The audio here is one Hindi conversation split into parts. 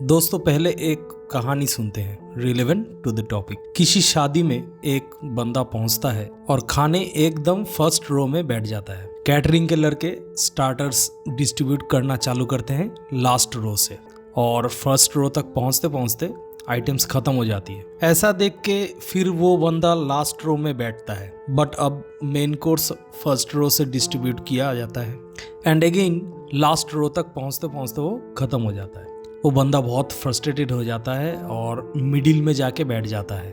दोस्तों पहले एक कहानी सुनते हैं रिलेवेंट टू द टॉपिक। किसी शादी में एक बंदा पहुंचता है और खाने एकदम फर्स्ट रो में बैठ जाता है। कैटरिंग के लड़के स्टार्टर्स डिस्ट्रीब्यूट करना चालू करते हैं लास्ट रो से और फर्स्ट रो तक पहुंचते पहुंचते आइटम्स खत्म हो जाती है। ऐसा देख के फिर वो बंदा लास्ट रो में बैठता है, बट अब मेन कोर्स फर्स्ट रो से डिस्ट्रीब्यूट किया जाता है एंड अगेन लास्ट रो तक पहुंचते पहुंचते वो खत्म हो जाता है। वो बंदा बहुत फ्रस्ट्रेटेड हो जाता है और मिडिल में जाके बैठ जाता है।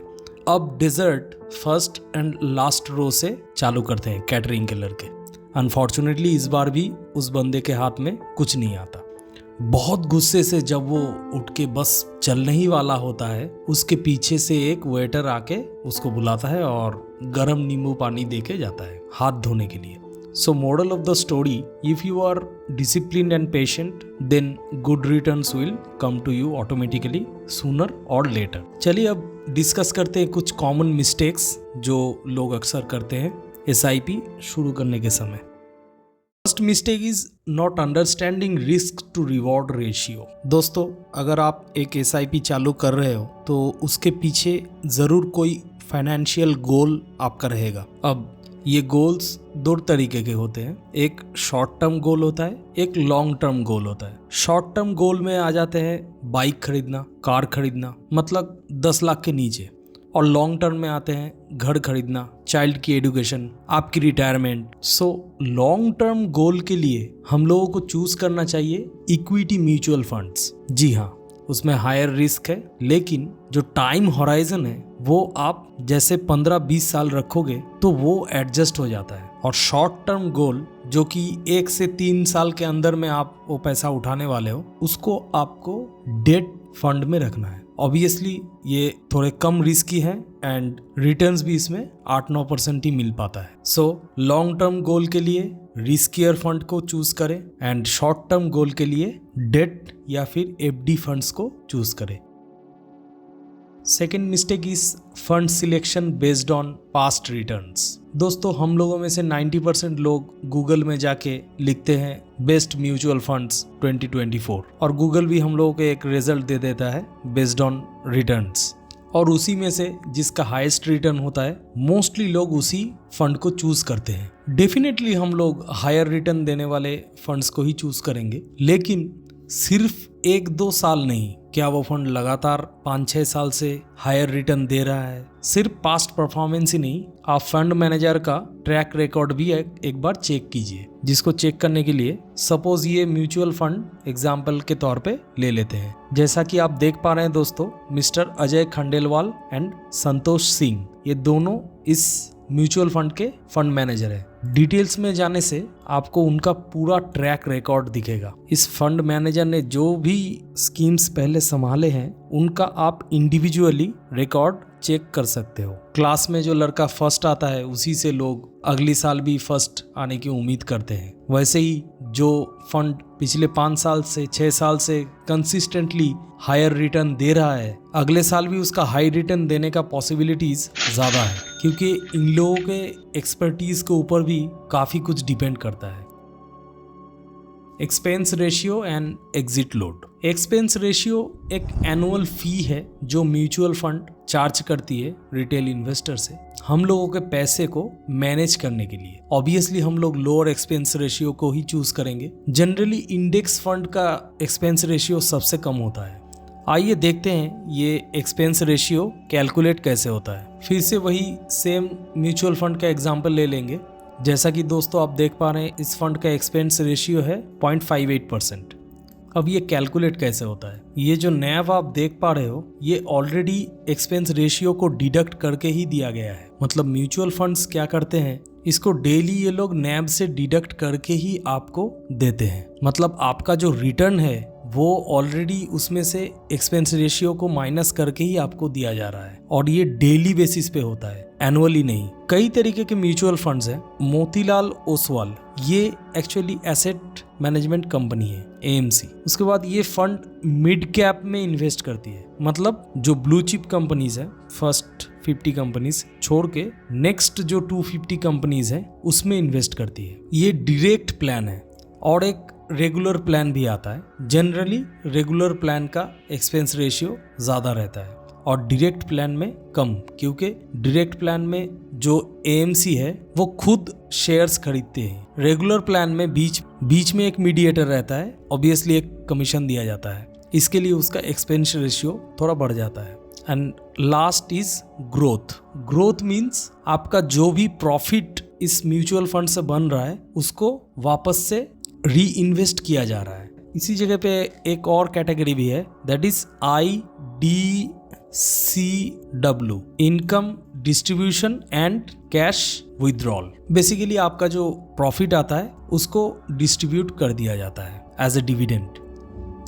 अब डिजर्ट फर्स्ट एंड लास्ट रो से चालू करते हैं कैटरिंग के लड़के। अनफॉर्चुनेटली इस बार भी उस बंदे के हाथ में कुछ नहीं आता। बहुत गुस्से से जब वो उठ के बस चलने ही वाला होता है, उसके पीछे से एक वेटर आके उसको बुलाता है और गर्म नींबू पानी देके जाता है हाथ धोने के लिए। So moral of the story, if you are disciplined and patient, then good returns will come to you automatically sooner or later. चलिए अब डिस्कस करते हैं कुछ कॉमन मिस्टेक्स जो लोग अक्सर करते हैं SIP शुरू करने के समय। First mistake is not understanding risk to reward ratio. दोस्तों अगर आप एक SIP चालू कर रहे हो तो उसके पीछे ज़रूर कोई फाइनेंशियल गोल आपका रहेगा। अब ये गोल्स दो तरीके के होते हैं, एक शॉर्ट टर्म गोल होता है, एक लॉन्ग टर्म गोल होता है। शॉर्ट टर्म गोल में आ जाते हैं बाइक खरीदना, कार खरीदना, मतलब 10 लाख के नीचे, और लॉन्ग टर्म में आते हैं घर खरीदना, चाइल्ड की एजुकेशन, आपकी retirement. So long term goal के लिए हम लोगों को चूज करना चाहिए इक्विटी म्यूचुअल फंड्स। जी हाँ, उसमें हायर रिस्क है, लेकिन जो टाइम होराइजन है वो आप जैसे 15-20 साल रखोगे तो वो एडजस्ट हो जाता है। और शॉर्ट टर्म गोल जो कि 1 से 3 साल के अंदर में आप वो पैसा उठाने वाले हो, उसको आपको डेट फंड में रखना है। ऑब्वियसली ये थोड़े कम रिस्की है एंड रिटर्न्स भी इसमें 8-9% ही मिल पाता है। सो लॉन्ग टर्म गोल के लिए रिस्कियर फंड को चूज करें एंड शॉर्ट टर्म गोल के लिए डेट या फिर FD फंड्स को चूज करें। Second mistake is fund selection based on past returns. दोस्तों हम लोगों में से 90% लोग गूगल में जाके लिखते हैं बेस्ट म्यूचुअल फंड्स 2024 और गूगल भी हम लोगों को एक रिजल्ट दे देता है बेस्ड ऑन रिटर्न्स, और उसी में से जिसका हाईएस्ट रिटर्न होता है मोस्टली लोग उसी फंड को चूज करते हैं। डेफिनेटली हम लोग हायर रिटर्न देने वाले फंड्स को ही चूज करेंगे, लेकिन सिर्फ 1-2 साल नहीं, क्या वो फंड लगातार 5-6 साल से हायर रिटर्न दे रहा है। सिर्फ पास्ट परफॉर्मेंस ही नहीं, आप फंड मैनेजर का ट्रैक रिकॉर्ड भी एक बार चेक कीजिए। जिसको चेक करने के लिए सपोज ये म्यूचुअल फंड एग्जाम्पल के तौर पे ले लेते हैं। जैसा कि आप देख पा रहे हैं दोस्तों, मिस्टर अजय खंडेलवाल एंड संतोष सिंह, ये दोनों इस म्यूचुअल फंड के फंड मैनेजर है। डिटेल्स में जाने से आपको उनका पूरा ट्रैक रिकॉर्ड दिखेगा। इस फंड मैनेजर ने जो भी स्कीम्स पहले संभाले हैं उनका आप इंडिविजुअली रिकॉर्ड चेक कर सकते हो। क्लास में जो लड़का फर्स्ट आता है उसी से लोग अगली साल भी फर्स्ट आने की उम्मीद करते हैं। वैसे ही जो फंड पिछले 5 साल से 6 साल से कंसिस्टेंटली हायर रिटर्न दे रहा है, अगले साल भी उसका हाई रिटर्न देने का पॉसिबिलिटीज ज्यादा है, क्योंकि इन लोगों के एक्सपर्टीज के ऊपर भी काफी कुछ डिपेंड करता है। Expense ratio and exit load. Expense ratio एक एनुअल फी है जो म्यूचुअल फंड चार्ज करती है रिटेल इन्वेस्टर से हम लोगों के पैसे को मैनेज करने के लिए। ऑब्वियसली हम लोग लोअर एक्सपेंस रेशियो को ही चूज करेंगे। जनरली इंडेक्स फंड का एक्सपेंस रेशियो सबसे कम होता है। आइए देखते हैं ये एक्सपेंस रेशियो कैलकुलेट कैसे होता है। फिर से वही सेम म्यूचुअल फंड का एग्जांपल ले लेंगे। जैसा कि दोस्तों आप देख पा रहे हैं, इस फंड का एक्सपेंस रेशियो है 0.58%। अब ये कैलकुलेट कैसे होता है? ये जो नैव आप देख पा रहे हो, ये ऑलरेडी एक्सपेंस रेशियो को डिडक्ट करके ही दिया गया है। मतलब म्यूचुअल फंड्स क्या करते हैं, इसको डेली ये लोग नैब से डिडक्ट करके ही आपको देते हैं। मतलब आपका जो रिटर्न है वो ऑलरेडी उसमें से एक्सपेंस रेशियो को माइनस करके ही आपको दिया जा रहा है, और ये डेली बेसिस पे होता है, एनुअली नहीं। कई तरीके के म्यूचुअल फंड्स हैं। मोतीलाल ओसवाल ये एक्चुअली एसेट मैनेजमेंट कंपनी है, AMC। उसके बाद ये फंड मिड कैप में इन्वेस्ट करती है, मतलब जो ब्लू चिप कंपनीज है, फर्स्ट 50 कंपनीज छोड़ के नेक्स्ट जो 250 कंपनीज है उसमें इन्वेस्ट करती है। ये डायरेक्ट प्लान है। और एक रेगुलर प्लान भी आता है। जनरली रेगुलर प्लान का एक्सपेंस रेशियो ज़्यादा रहता है और डायरेक्ट प्लान में कम, क्योंकि डायरेक्ट प्लान में जो एएमसी है वो खुद शेयर्स खरीदते हैं। रेगुलर प्लान में बीच में एक मीडिएटर रहता है, ऑब्वियसली एक कमीशन दिया जाता है, इसके लिए उसका एक्सपेंस रेशियो थोड़ा बढ़ जाता है। And last is growth. Growth means आपका जो भी प्रॉफिट इस म्यूचुअल फंड से बन रहा है उसको वापस से री इन्वेस्ट किया जा रहा है। इसी जगह पे एक और कैटेगरी भी है, that is IDCW, income distribution and cash withdrawal. Basically आपका जो प्रॉफिट आता है उसको डिस्ट्रीब्यूट कर दिया जाता है एज ए डिविडेंड।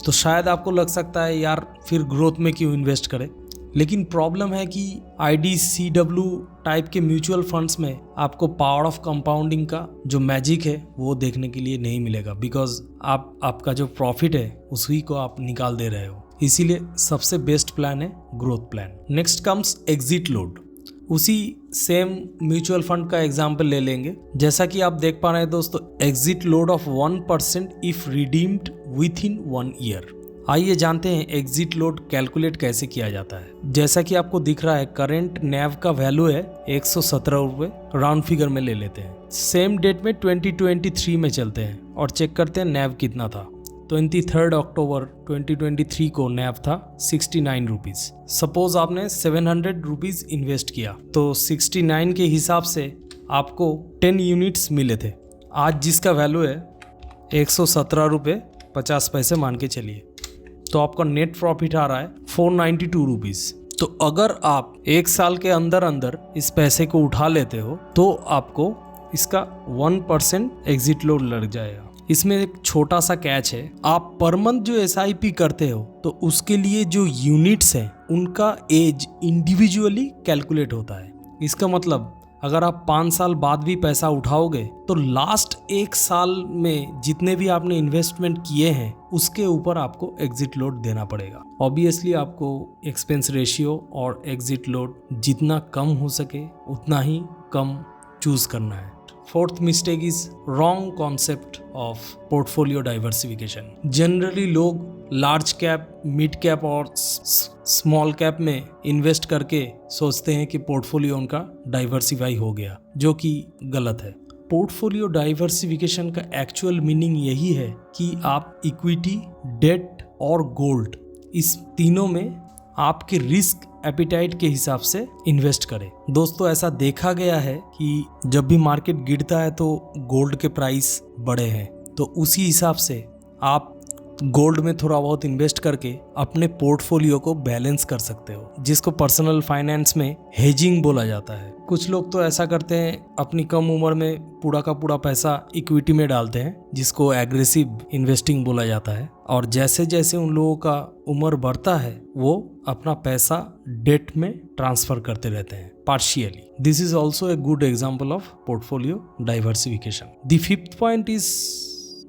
तो शायद आपको लग सकता है यार फिर ग्रोथ में क्यों इन्वेस्ट करें, लेकिन प्रॉब्लम है कि IDCW टाइप के म्यूचुअल फंड्स में आपको पावर ऑफ कंपाउंडिंग का जो मैजिक है वो देखने के लिए नहीं मिलेगा, बिकॉज आपका जो प्रॉफिट है उसी को आप निकाल दे रहे हो। इसीलिए सबसे बेस्ट प्लान है growth plan. Next comes exit load. उसी सेम म्यूचुअल फंड का एग्जाम्पल ले लेंगे। जैसा कि आप देख पा रहे हैं दोस्तों, exit load of 1% if redeemed with in 1 year. आइए जानते हैं एग्जिट लोड कैलकुलेट कैसे किया जाता है। जैसा कि आपको दिख रहा है, करंट नैव का वैल्यू है 117 रुपये, राउंड फिगर में ले लेते हैं। सेम डेट में 2023 में चलते हैं और चेक करते हैं नैव कितना था। 23 अक्टूबर 2023 को नैव था 69 रुपीज़। सपोज आपने 700 रुपीज़ इन्वेस्ट किया तो 69 के हिसाब से आपको 10 यूनिट्स मिले थे। आज जिसका वैल्यू है 117 रुपये 50 पैसे मान के चलिए, तो आपका नेट प्रॉफिट आ रहा है 492 रुपीज़। तो अगर आप 1 साल के अंदर अंदर इस पैसे को उठा लेते हो तो आपको इसका 1% एग्जिट लोड लग जाएगा। इसमें एक छोटा सा कैच है, आप पर मंथ जो SIP करते हो तो उसके लिए जो यूनिट्स हैं उनका एज इंडिविजुअली कैलकुलेट होता है। इसका मतलब अगर आप 5 साल बाद भी पैसा उठाओगे तो लास्ट 1 साल में जितने भी आपने इन्वेस्टमेंट किए हैं उसके ऊपर आपको एग्जिट लोड देना पड़ेगा। ऑब्वियसली आपको एक्सपेंस रेशियो और एग्जिट लोड जितना कम हो सके उतना ही कम चूज करना है। Fourth mistake is wrong concept of portfolio diversification. Generally लोग लार्ज कैप, मिड कैप और स्मॉल कैप में इन्वेस्ट करके सोचते हैं कि पोर्टफोलियो उनका डाइवर्सिफाई हो गया, जो कि गलत है। पोर्टफोलियो डाइवर्सिफिकेशन का एक्चुअल मीनिंग यही है कि आप इक्विटी, डेट और गोल्ड, इस तीनों में आपके रिस्क एपिटाइट के हिसाब से इन्वेस्ट करें। दोस्तों, ऐसा देखा गया है कि जब भी मार्केट गिरता है तो गोल्ड के प्राइस बढ़े हैं, तो उसी हिसाब से आप गोल्ड में थोड़ा बहुत इन्वेस्ट करके अपने पोर्टफोलियो को बैलेंस कर सकते हो, जिसको पर्सनल फाइनेंस में हेजिंग बोला जाता है। कुछ लोग तो ऐसा करते हैं, अपनी कम उम्र में पूरा का पूरा पैसा इक्विटी में डालते हैं, जिसको एग्रेसिव इन्वेस्टिंग बोला जाता है, और जैसे जैसे उन लोगों का उम्र बढ़ता है वो अपना पैसा डेट में ट्रांसफर करते रहते हैं partially. This is also a good example of portfolio diversification. The fifth point is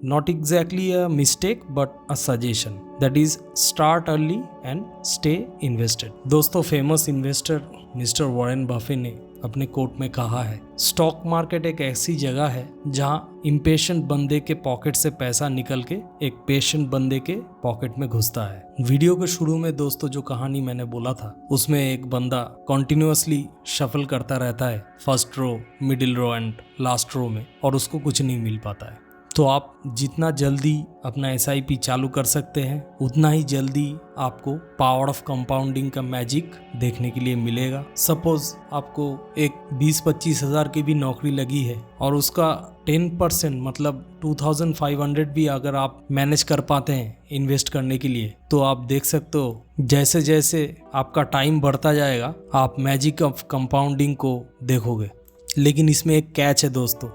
not exactly a mistake but a suggestion, that is start early and stay invested। दोस्तों, famous investor mister Warren Buffett ने अपने कोट में कहा है, स्टॉक मार्केट एक ऐसी जगह है जहां इम्पेशेंट बंदे के पॉकेट से पैसा निकल के एक पेशेंट बंदे के पॉकेट में घुसता है। वीडियो के शुरू में दोस्तों जो कहानी मैंने बोला था उसमें एक बंदा कॉन्टिन्यूअसली शफल करता रहता है first row, middle row and last row में, और उसको कुछ नहीं मिल पाता है। तो आप जितना जल्दी अपना SIP चालू कर सकते हैं उतना ही जल्दी आपको पावर ऑफ कंपाउंडिंग का मैजिक देखने के लिए मिलेगा। सपोज आपको एक 20-25 हज़ार की भी नौकरी लगी है और उसका 10% मतलब 2500 भी अगर आप मैनेज कर पाते हैं इन्वेस्ट करने के लिए, तो आप देख सकते हो जैसे जैसे आपका टाइम बढ़ता जाएगा आप मैजिक ऑफ कंपाउंडिंग को देखोगे। लेकिन इसमें एक कैच है दोस्तों,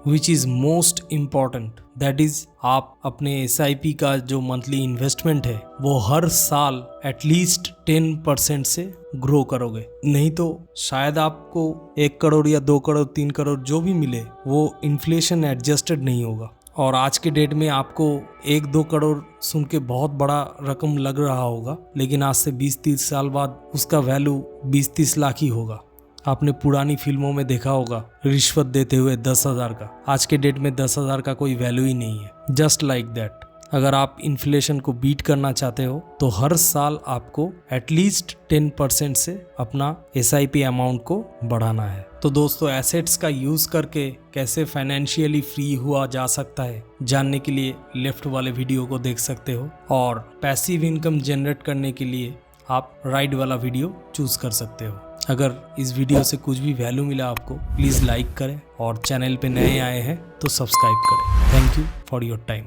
which is most important, that is आप अपने SIP का जो मंथली इन्वेस्टमेंट है वो हर साल एटलीस्ट 10% से ग्रो करोगे। नहीं तो शायद आपको 1 करोड़ या 2 करोड़ 3 करोड़ जो भी मिले वो इन्फ्लेशन एडजस्टेड नहीं होगा। और आज के डेट में आपको 1-2 करोड़ सुन के बहुत बड़ा रकम लग रहा होगा, लेकिन आज से 20-30 साल बाद उसका वैल्यू 20-30 लाख ही होगा। आपने पुरानी फिल्मों में देखा होगा रिश्वत देते हुए 10,000 का। आज के डेट में 10,000 का कोई वैल्यू ही नहीं है। जस्ट लाइक दैट, अगर आप इन्फ्लेशन को बीट करना चाहते हो तो हर साल आपको एटलीस्ट 10% से अपना SIP अमाउंट को बढ़ाना है। तो दोस्तों, एसेट्स का यूज करके कैसे फाइनेंशियली फ्री हुआ जा सकता है जानने के लिए लेफ्ट वाले वीडियो को देख सकते हो, और पैसिव इनकम जनरेट करने के लिए आप राइट वाला वीडियो चूज कर सकते हो। अगर इस वीडियो से कुछ भी वैल्यू मिला आपको, प्लीज़ लाइक करें और चैनल पे नए आए हैं तो सब्सक्राइब करें। Thank you for your time.